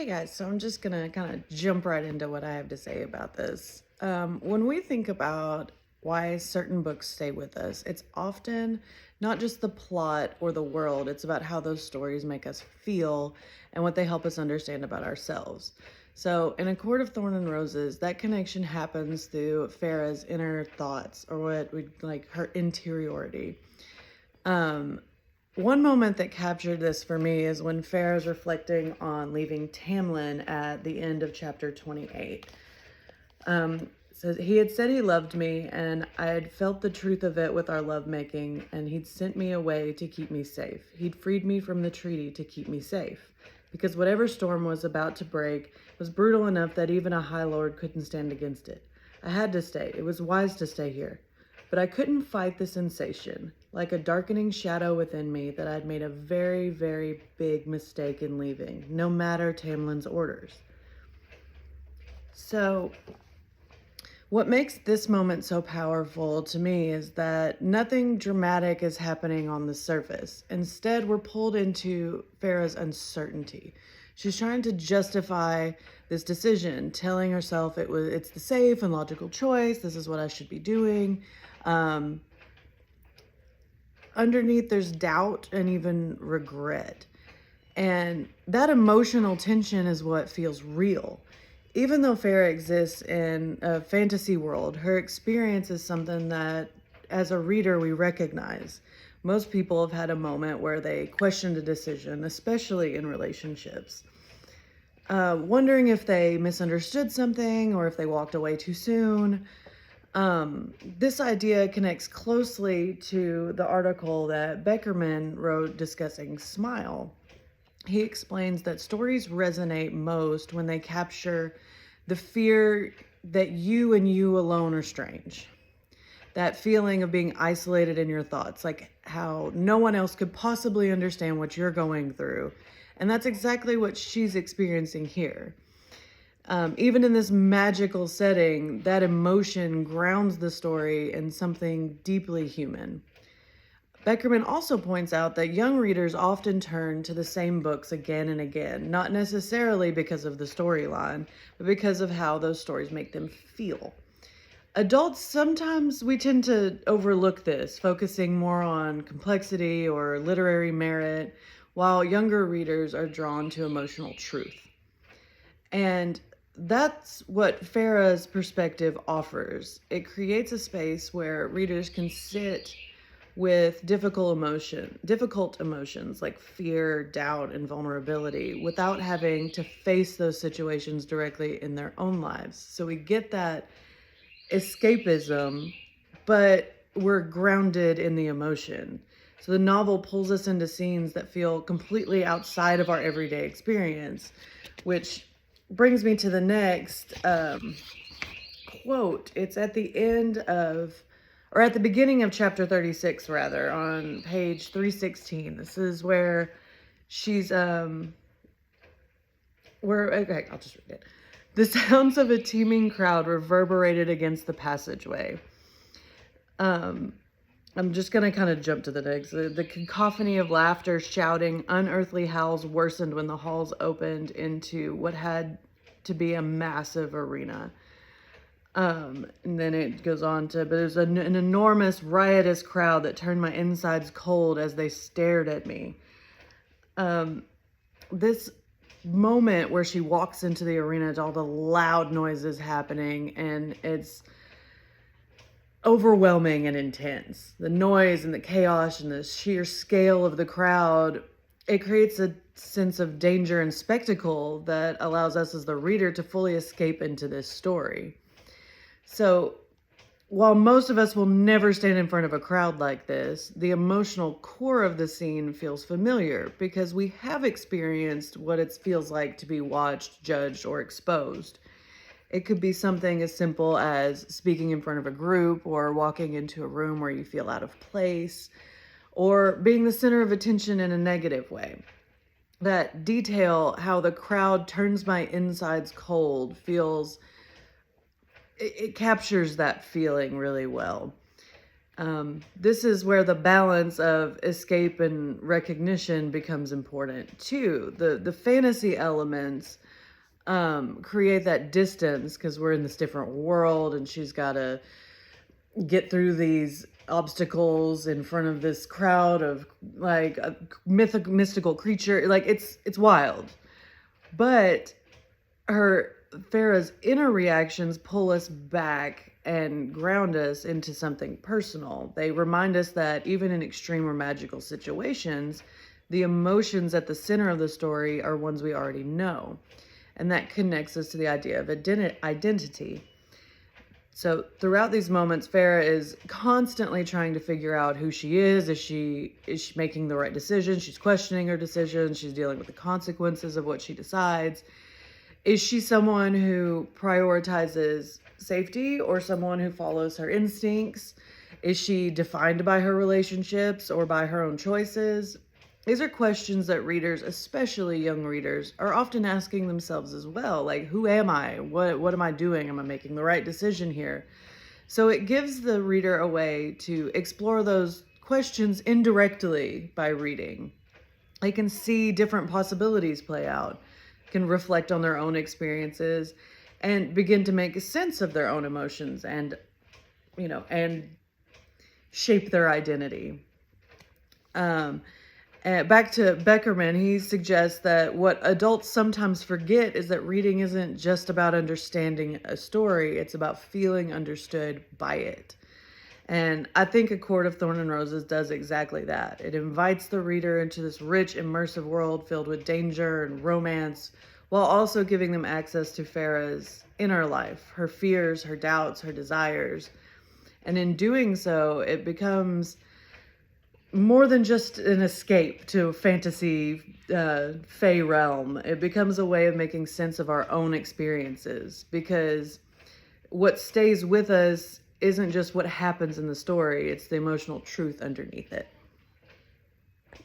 Hey guys, so I'm just gonna kind of jump right into what I have to say about this. When we think about why certain books stay with us, it's often not just the plot or the world, it's about how those stories make us feel and what they help us understand about ourselves. So, in A Court of Thorn and Roses, that connection happens through Farah's inner thoughts, or what we like her interiority. Um, One moment that captured this for me is when Farah's reflecting on leaving Tamlin at the end of chapter 28. So he had said he loved me, and I had felt the truth of it with our lovemaking, and he'd sent me away to keep me safe. He'd freed me from the treaty to keep me safe, because whatever storm was about to break was brutal enough that even a High Lord couldn't stand against it. I had to stay. It was wise to stay here. But I couldn't fight the sensation, like a darkening shadow within me, that I'd made a very, very big mistake in leaving, no matter Tamlin's orders. So, what makes this moment so powerful to me is that nothing dramatic is happening on the surface. Instead, we're pulled into Farah's uncertainty. She's trying to justify this decision, telling herself it's the safe and logical choice. This is what I should be doing. Um, Underneath, there's doubt and even regret. And that emotional tension is what feels real. Even though Farah exists in a fantasy world, her experience is something that, as a reader, we recognize. Most people have had a moment where they questioned a decision, especially in relationships, wondering if they misunderstood something or if they walked away too soon. This idea connects closely to the article that Beckerman wrote discussing Smile. He explains that stories resonate most when they capture the fear that you and you alone are strange. That feeling of being isolated in your thoughts, like how no one else could possibly understand what you're going through. And that's exactly what she's experiencing here. Even in this magical setting, that emotion grounds the story in something deeply human. Beckerman also points out that young readers often turn to the same books again and again, not necessarily because of the storyline, but because of how those stories make them feel. Adults, sometimes we tend to overlook this, focusing more on complexity or literary merit, while younger readers are drawn to emotional truth. And that's what Farah's perspective offers. It creates a space where readers can sit with difficult emotions like fear, doubt, and vulnerability without having to face those situations directly in their own lives. So we get that escapism, but we're grounded in the emotion. So the novel pulls us into scenes that feel completely outside of our everyday experience, which brings me to the next quote. It's at the end of, or at the beginning of chapter 36, rather, on page 316. This is where she's, okay, I'll just read it. The sounds of a teeming crowd reverberated against the passageway. I'm just going to kind of jump to the next. The cacophony of laughter, shouting, unearthly howls worsened when the halls opened into what had to be a massive arena. And then it goes on to, but there's an enormous, riotous crowd that turned my insides cold as they stared at me. This moment where she walks into the arena, all the loud noises happening, and it's overwhelming and intense. The noise and the chaos and the sheer scale of the crowd, it creates a sense of danger and spectacle that allows us as the reader to fully escape into this story. So, while most of us will never stand in front of a crowd like this, the emotional core of the scene feels familiar because we have experienced what it feels like to be watched, judged, or exposed. It could be something as simple as speaking in front of a group, or walking into a room where you feel out of place, or being the center of attention in a negative way. That detail, how the crowd turns my insides cold, it captures that feeling really well. This is where the balance of escape and recognition becomes important too. The fantasy elements create that distance because we're in this different world and she's got to get through these obstacles in front of this crowd of like a mystical creature. Like it's wild. But her Farah's inner reactions pull us back and ground us into something personal. They remind us that even in extreme or magical situations, the emotions at the center of the story are ones we already know. And that connects us to the idea of identity. So throughout these moments, Farah is constantly trying to figure out who she is. Is she making the right decision? She's questioning her decisions. She's dealing with the consequences of what she decides. Is she someone who prioritizes safety or someone who follows her instincts? Is she defined by her relationships or by her own choices? These are questions that readers, especially young readers, are often asking themselves as well. Like, who am I? What am I doing? Am I making the right decision here? So it gives the reader a way to explore those questions indirectly by reading. They can see different possibilities play out, can reflect on their own experiences, and begin to make sense of their own emotions and shape their identity. Back to Beckerman, he suggests that what adults sometimes forget is that reading isn't just about understanding a story, it's about feeling understood by it. And I think A Court of Thorns and Roses does exactly that. It invites the reader into this rich, immersive world filled with danger and romance, while also giving them access to Farah's inner life, her fears, her doubts, her desires. And in doing so, it becomes more than just an escape to a fantasy fae realm. It becomes a way of making sense of our own experiences, because what stays with us isn't just what happens in the story, it's the emotional truth underneath it.